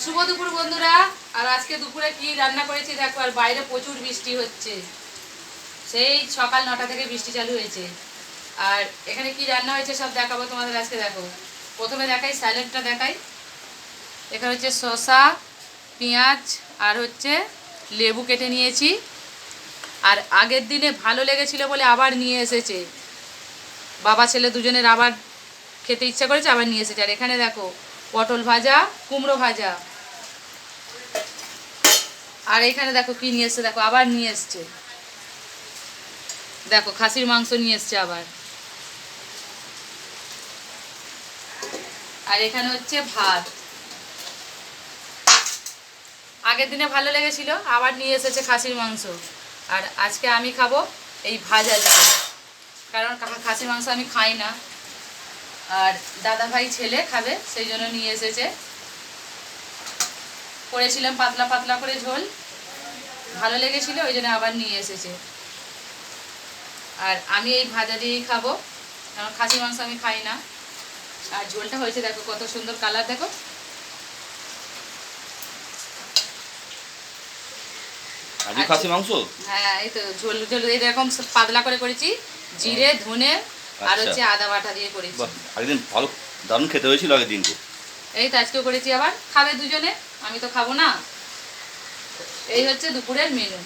শুভ দুপুর বন্ধুরা। আর আজকে দুপুরে কি রান্না করেছি দেখো। আর বাইরে প্রচুর বৃষ্টি হচ্ছে, সেই সকাল 9টা থেকে বৃষ্টি চালু হয়েছে। আর এখানে কি রান্না হয়েছে সব দেখাবো তোমাদের আজকে। দেখো, প্রথমে দেখাই স্যালাডটা দেখাই। এখানে হচ্ছে শসা, পেঁয়াজ আর হচ্ছে লেবু কেটে নিয়েছি। আর আগের দিনে ভালো লেগেছিল বলে আবার নিয়ে এসেছে, বাবা ছেলে দুজনের আবার খেতে ইচ্ছা করেছে, আবার নিয়ে এসেছে। আর এখানে দেখো পটল ভাজা, কুমড়ো ভাজা। আর এখানে দেখো কি নিয়ে এসছে, দেখো আবার নিয়ে এসছে, দেখো খাসির মাংস নিয়ে এসছে আবার। আর এখানে হচ্ছে ভাত, আগের দিনে ভালো লেগেছিল আবার নিয়ে এসেছে খাসির মাংস। আর আজকে আমি খাবো এই ভাজা দিয়ে, কারণ খাসির মাংস আমি খাই না, আর দাদা ভাই ছেলে খাবে সেই জন্য নিয়ে এসেছে। করেছিলাম পাতলা পাতলা করে ঝোল, ভালো লেগেছিল ওই জন্য আবার নিয়ে এসেছে। আর আমি এই ভাজা দিয়েই খাবো, কারণ খাসির মাংস আমি খাই না। আর ঝোলটা হয়েছে দেখো কত সুন্দর কালার, দেখো। আজকে খাসি মাংস, হ্যাঁ এই তো ঝোল ঝোল এরকম পাতলা করে করেছি, জিরে ধনে আর হচ্ছে আদা বাটা দিয়ে করেছি। আগের ভালো দারুণ খেতে হয়েছিল আগের দিনকে। এই তো আজকেও করেছি, আবার খাবে দুজনে, আমি তো খাবো না। এই হচ্ছে দুপুরের মেনু।